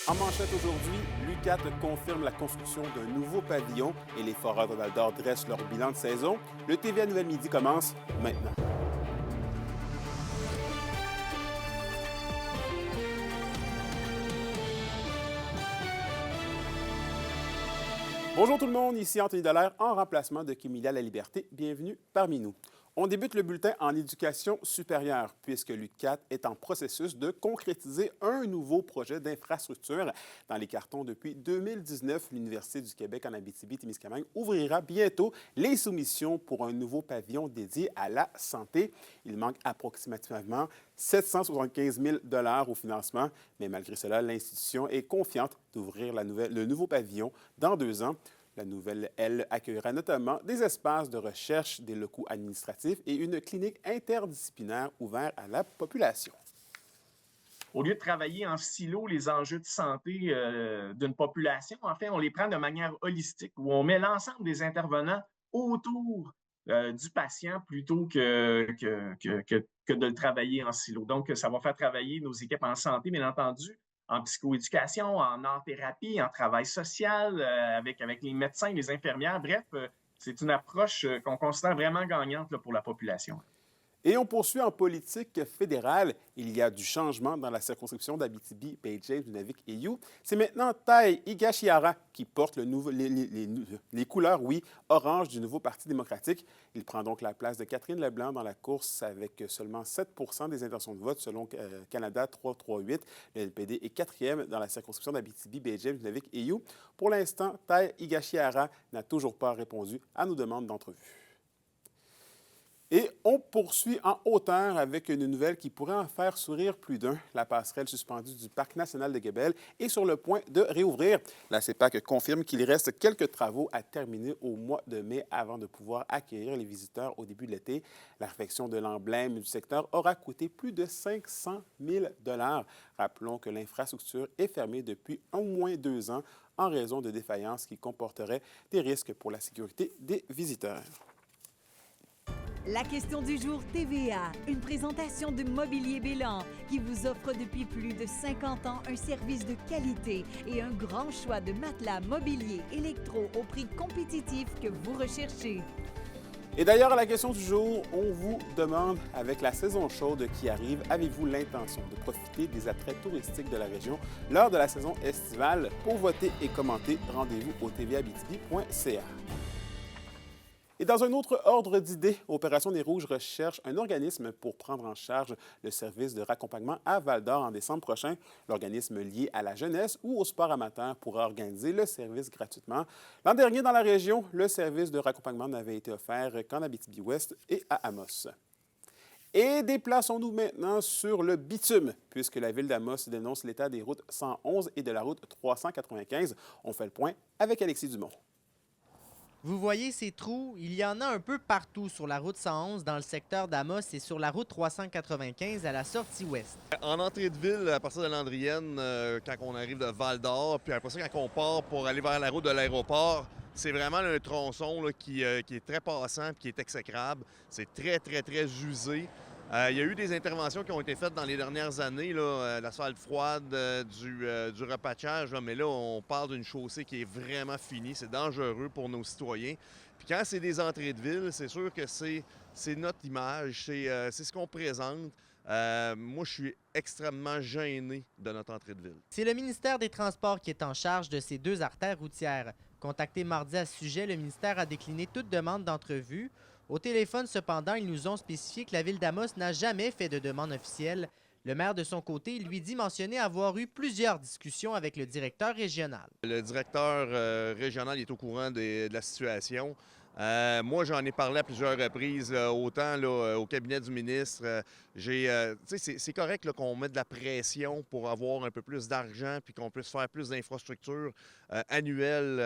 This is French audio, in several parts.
En manchette aujourd'hui, l'UQAT confirme la construction d'un nouveau pavillon et les Foreurs de Val-d'Or dressent leur bilan de saison. Le TVA Nouvelle Midi commence maintenant. Bonjour tout le monde, ici Anthony Dallaire en remplacement de Kémilia Laliberté. Bienvenue parmi nous. On débute le bulletin en éducation supérieure puisque l'UQAT est en processus de concrétiser un nouveau projet d'infrastructure. Dans les cartons depuis 2019, l'Université du Québec en Abitibi-Témiscamingue ouvrira bientôt les soumissions pour un nouveau pavillon dédié à la santé. Il manque approximativement 775 000 $ au financement, mais malgré cela, l'institution est confiante d'ouvrir le nouveau pavillon dans 2 ans. La nouvelle, elle, accueillera notamment des espaces de recherche, des locaux administratifs et une clinique interdisciplinaire ouverte à la population. Au lieu de travailler en silo les enjeux de santé d'une population, en fait, on les prend de manière holistique, où on met l'ensemble des intervenants autour du patient plutôt que de le travailler en silo. Donc, ça va faire travailler nos équipes en santé, bien entendu, en psychoéducation, en art-thérapie, en travail social, avec les médecins, les infirmières. Bref, c'est une approche qu'on considère vraiment gagnante là, pour la population. Et on poursuit en politique fédérale. Il y a du changement dans la circonscription d'Abitibi, Bay-James, Nunavik et You. C'est maintenant Tai Higashiara qui porte les couleurs, oui, orange du nouveau Parti démocratique. Il prend donc la place de Catherine Leblanc dans la course avec seulement 7 % des intentions de vote selon Canada 338. Le NPD est 4e dans la circonscription d'Abitibi, Bay-James, Nunavik et You. Pour l'instant, Tai Higashiara n'a toujours pas répondu à nos demandes d'entrevue. Et on poursuit en hauteur avec une nouvelle qui pourrait en faire sourire plus d'un. La passerelle suspendue du Parc national de Guébel est sur le point de réouvrir. La CEPAC confirme qu'il reste quelques travaux à terminer au mois de mai avant de pouvoir accueillir les visiteurs au début de l'été. La réfection de l'emblème du secteur aura coûté plus de 500 000 $. Rappelons que l'infrastructure est fermée depuis au moins 2 ans en raison de défaillances qui comporteraient des risques pour la sécurité des visiteurs. La question du jour TVA, une présentation de Mobilier Bélan qui vous offre depuis plus de 50 ans un service de qualité et un grand choix de matelas, mobilier, électro au prix compétitif que vous recherchez. Et d'ailleurs, à la question du jour, on vous demande, avec la saison chaude qui arrive, avez-vous l'intention de profiter des attraits touristiques de la région lors de la saison estivale? Pour voter et commenter, rendez-vous au tvabitibi.ca. Et dans un autre ordre d'idées, Opération Nez Rouges recherche un organisme pour prendre en charge le service de raccompagnement à Val-d'Or en décembre prochain. L'organisme lié à la jeunesse ou au sport amateur pourra organiser le service gratuitement. L'an dernier, dans la région, le service de raccompagnement n'avait été offert qu'en Abitibi-Ouest et à Amos. Et déplaçons-nous maintenant sur le bitume, puisque la ville d'Amos dénonce l'état des routes 111 et de la route 395. On fait le point avec Alexis Dumont. Vous voyez ces trous? Il y en a un peu partout sur la route 111 dans le secteur d'Amos et sur la route 395 à la sortie ouest. En entrée de ville, à partir de Landrienne, quand on arrive de Val-d'Or, puis après ça, quand on part pour aller vers la route de l'aéroport, c'est vraiment un tronçon là, qui est très passant et qui est exécrable. C'est très, très, très usé. Il y a eu des interventions qui ont été faites dans les dernières années, l'asphalte froide, du repatchage, là, mais là, on parle d'une chaussée qui est vraiment finie. C'est dangereux pour nos citoyens. Puis quand c'est des entrées de ville, c'est sûr que c'est notre image, c'est ce qu'on présente. Moi, je suis extrêmement gêné de notre entrée de ville. C'est le ministère des Transports qui est en charge de ces 2 artères routières. Contacté mardi à ce sujet, le ministère a décliné toute demande d'entrevue. Au téléphone, cependant, ils nous ont spécifié que la ville d'Amos n'a jamais fait de demande officielle. Le maire, de son côté, lui dit mentionner avoir eu plusieurs discussions avec le directeur régional. Le directeur régional est au courant de la situation. Moi, j'en ai parlé à plusieurs reprises, autant là, au cabinet du ministre. C'est correct qu'on mette de la pression pour avoir un peu plus d'argent puis qu'on puisse faire plus d'infrastructures annuelles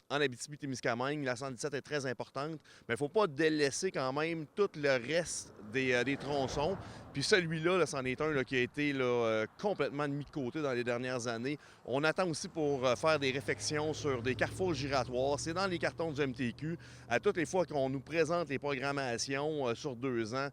en Abitibi-Témiscamingue. La 117 est très importante, mais il ne faut pas délaisser quand même tout le reste des tronçons. Puis celui-là, c'en est un qui a été complètement mis de côté dans les dernières années. On attend aussi pour faire des réflexions sur des carrefours giratoires. C'est dans les cartons du MTQ. À toutes les fois qu'on nous présente les programmations sur 2 ans,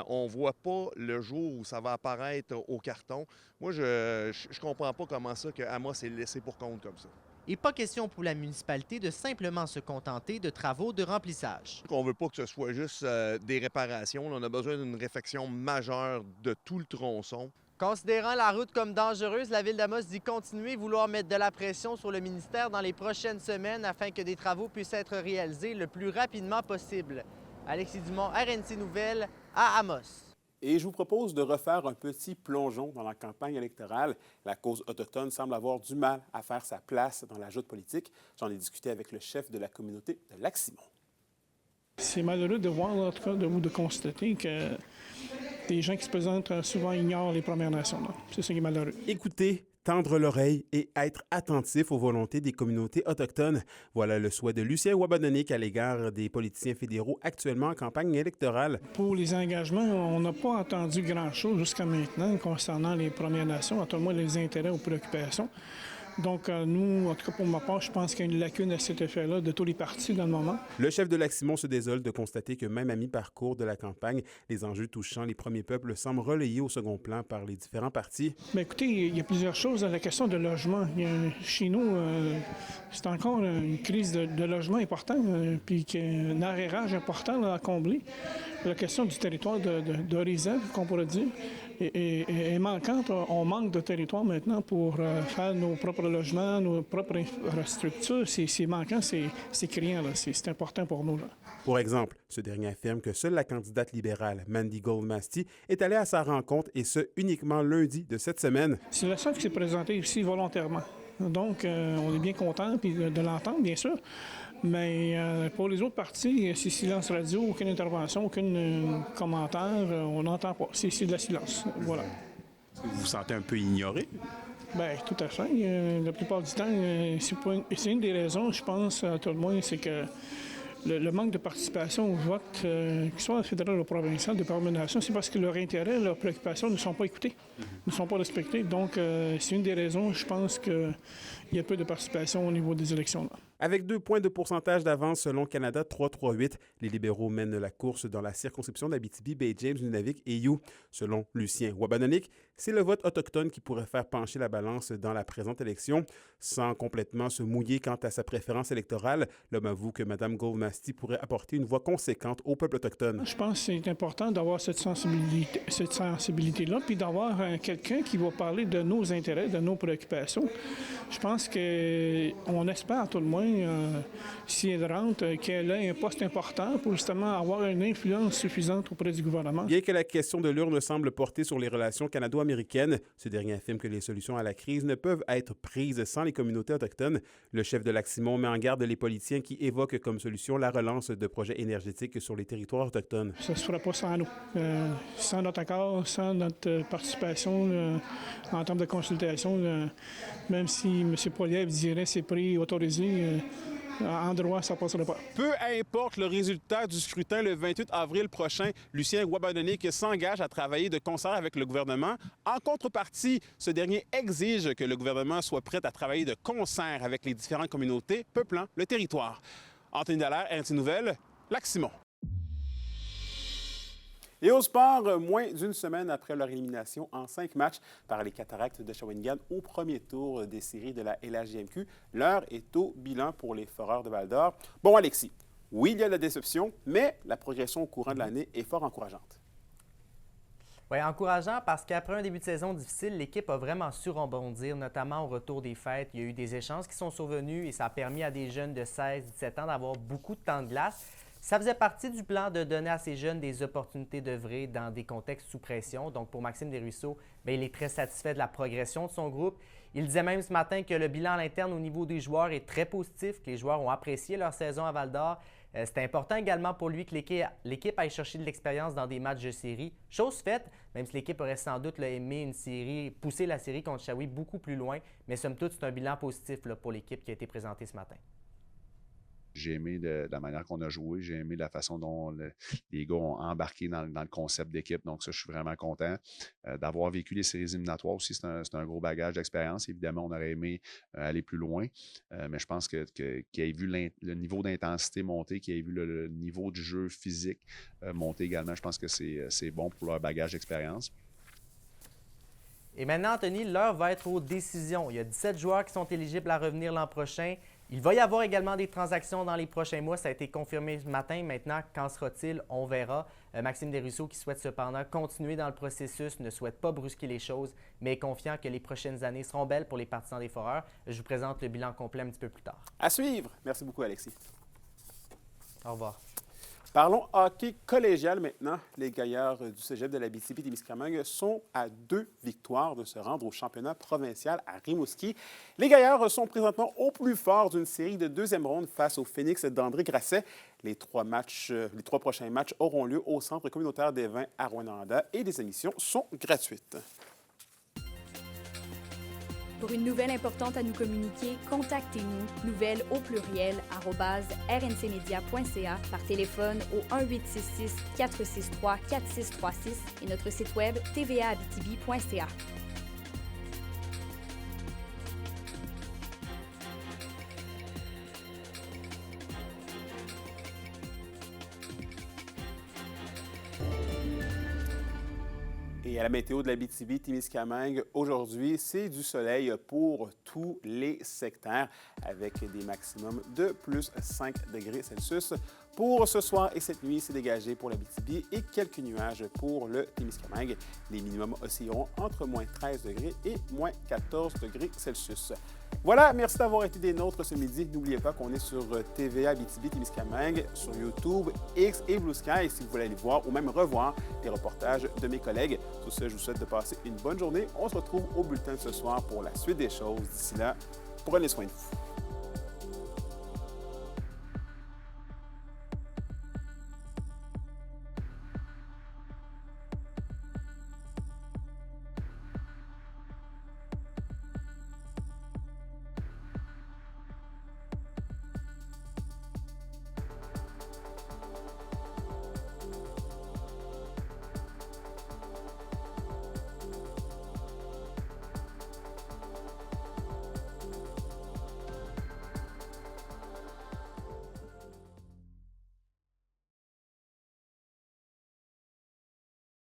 on ne voit pas le jour où ça va apparaître au carton. Moi, je ne comprends pas comment ça que Amos est laissé pour compte comme ça. Et pas question pour la municipalité de simplement se contenter de travaux de remplissage. On ne veut pas que ce soit juste des réparations. On a besoin d'une réfection majeure de tout le tronçon. Considérant la route comme dangereuse, la Ville d'Amos dit continuer vouloir mettre de la pression sur le ministère dans les prochaines semaines afin que des travaux puissent être réalisés le plus rapidement possible. Alexis Dumont, RNC Nouvelles, à Amos. Et je vous propose de refaire un petit plongeon dans la campagne électorale. La cause autochtone semble avoir du mal à faire sa place dans la joute politique. J'en ai discuté avec le chef de la communauté de Lac-Simon. C'est malheureux de voir, en tout cas, ou de constater que des gens qui se présentent souvent ignorent les Premières Nations. C'est ça qui est malheureux. Écoutez, tendre l'oreille et être attentif aux volontés des communautés autochtones. Voilà le souhait de Lucien Wabononic à l'égard des politiciens fédéraux actuellement en campagne électorale. Pour les engagements, on n'a pas entendu grand-chose jusqu'à maintenant concernant les Premières Nations, à tout le moins les intérêts aux préoccupations. Donc, nous, en tout cas pour ma part, je pense qu'il y a une lacune à cet effet-là de tous les partis dans le moment. Le chef de Lac-Simon se désole de constater que même à mi-parcours de la campagne, les enjeux touchant les premiers peuples semblent relayés au second plan par les différents partis. Bien, écoutez, il y a plusieurs choses. La question de logement. Chez nous, c'est encore une crise de logement importante, puis un arrérage important à combler. La question du territoire de réserve, qu'on pourrait dire, est manquante. On manque de territoire maintenant pour faire nos propres logements, nos propres infrastructures. C'est manquant, c'est criant. C'est important pour nous. Là. Pour exemple, ce dernier affirme que seule la candidate libérale, Mandy Goldmasty, est allée à sa rencontre, et ce, uniquement lundi de cette semaine. C'est la seule qui s'est présentée ici volontairement. Donc, on est bien content de l'entendre, bien sûr. Mais pour les autres partis, c'est silence radio, aucune intervention, aucun commentaire, on n'entend pas. C'est de la silence. Voilà. Vous vous sentez un peu ignoré? Bien, tout à fait. La plupart du temps, c'est une des raisons, je pense, à tout le moins, c'est que le manque de participation au vote, qu'il soit fédéral ou provincial, de Premières Nations, c'est parce que leur intérêt, leurs préoccupations ne sont pas écoutées, ne sont pas respectées. Donc, c'est une des raisons, je pense, qu'il y a peu de participation au niveau des élections. Là. Avec 2 points de pourcentage d'avance selon Canada 338, les libéraux mènent la course dans la circonscription d'Abitibi, Baie-James, Nunavik et You. Selon Lucien Wabononic, c'est le vote autochtone qui pourrait faire pencher la balance dans la présente élection. Sans complètement se mouiller quant à sa préférence électorale, l'homme avoue que Mme Goldmasty pourrait apporter une voix conséquente au peuple autochtone. Je pense que c'est important d'avoir cette sensibilité-là, puis d'avoir quelqu'un qui va parler de nos intérêts, de nos préoccupations. Je pense qu'on espère tout le moins, si elle rentre, qu'elle ait un poste important pour justement avoir une influence suffisante auprès du gouvernement. Bien que la question de l'urne semble porter sur les relations canado-américaines, ce dernier affirme que les solutions à la crise ne peuvent être prises sans les communautés autochtones. Le chef de Lac-Simon met en garde les politiciens qui évoquent comme solution la relance de projets énergétiques sur les territoires autochtones. Ça ne se fera pas sans nous. Sans notre accord, sans notre participation en termes de consultation, même si M. Poilievre dirait c'est prix autorisé, en droit, ça ne passerait pas. Peu importe le résultat du scrutin le 28 avril prochain, Lucien Wabononic s'engage à travailler de concert avec le gouvernement. En contrepartie, ce dernier exige que le gouvernement soit prêt à travailler de concert avec les différentes communautés peuplant le territoire. Anthony Dallaire, RNC Nouvelles, Lac-Simon. Et au sport, moins d'une semaine après leur élimination en 5 matchs par les Cataractes de Shawinigan au premier tour des séries de la LHJMQ, l'heure est au bilan pour les Foreurs de Val-d'Or. Bon, Alexis, oui, il y a de la déception, mais la progression au courant de l'année est fort encourageante. Oui, encourageant parce qu'après un début de saison difficile, l'équipe a vraiment su rebondir, notamment au retour des fêtes. Il y a eu des échanges qui sont survenus et ça a permis à des jeunes de 16-17 ans d'avoir beaucoup de temps de glace. Ça faisait partie du plan de donner à ces jeunes des opportunités d'œuvrer dans des contextes sous pression. Donc, pour Maxime Desruisseaux, il est très satisfait de la progression de son groupe. Il disait même ce matin que le bilan à l'interne au niveau des joueurs est très positif, que les joueurs ont apprécié leur saison à Val-d'Or. C'est important également pour lui que l'équipe aille chercher de l'expérience dans des matchs de série. Chose faite, même si l'équipe aurait sans doute aimé une série, pousser la série contre Shawi beaucoup plus loin. Mais somme toute, c'est un bilan positif pour l'équipe qui a été présentée ce matin. J'ai aimé la manière qu'on a joué. J'ai aimé la façon dont les gars ont embarqué dans le concept d'équipe. Donc ça, je suis vraiment content. D'avoir vécu les séries éliminatoires aussi, c'est un gros bagage d'expérience. Évidemment, on aurait aimé aller plus loin. Mais je pense qu'il ait vu le niveau d'intensité monter, qu'il ait vu le niveau du jeu physique monter également. Je pense que c'est bon pour leur bagage d'expérience. Et maintenant, Anthony, l'heure va être aux décisions. Il y a 17 joueurs qui sont éligibles à revenir l'an prochain. Il va y avoir également des transactions dans les prochains mois. Ça a été confirmé ce matin. Maintenant, qu'en sera-t-il? On verra. Maxime Desruisseaux, qui souhaite cependant continuer dans le processus, ne souhaite pas brusquer les choses, mais est confiant que les prochaines années seront belles pour les partisans des Foreurs. Je vous présente le bilan complet un petit peu plus tard. À suivre. Merci beaucoup, Alexis. Au revoir. Parlons hockey collégial maintenant. Les Gaillards du cégep de l'Abitibi-Témiscamingue sont à 2 victoires de se rendre au championnat provincial à Rimouski. Les Gaillards sont présentement au plus fort d'une série de deuxième ronde face au Phoenix d'André Grasset. Les 3 prochains matchs auront lieu au Centre communautaire des vins à Rwanda et les admissions sont gratuites. Pour une nouvelle importante à nous communiquer, contactez-nous, nouvelles au pluriel @rncmedia.ca, par téléphone au 1-866-463-4636 et notre site web tvaabitibi.ca. Et à la météo de l'Abitibi-Témiscamingue, aujourd'hui, c'est du soleil pour tous les secteurs avec des maximums de plus 5 degrés Celsius. Pour ce soir et cette nuit, c'est dégagé pour l'Abitibi et quelques nuages pour le Témiscamingue. Les minimums oscilleront entre moins 13 degrés et moins 14 degrés Celsius. Voilà, merci d'avoir été des nôtres ce midi. N'oubliez pas qu'on est sur TVA Abitibi-Témiscamingue, sur YouTube, X et Blue Sky si vous voulez aller voir ou même revoir les reportages de mes collègues. Sur ce, je vous souhaite de passer une bonne journée. On se retrouve au bulletin de ce soir pour la suite des choses. D'ici là, prenez soin de vous.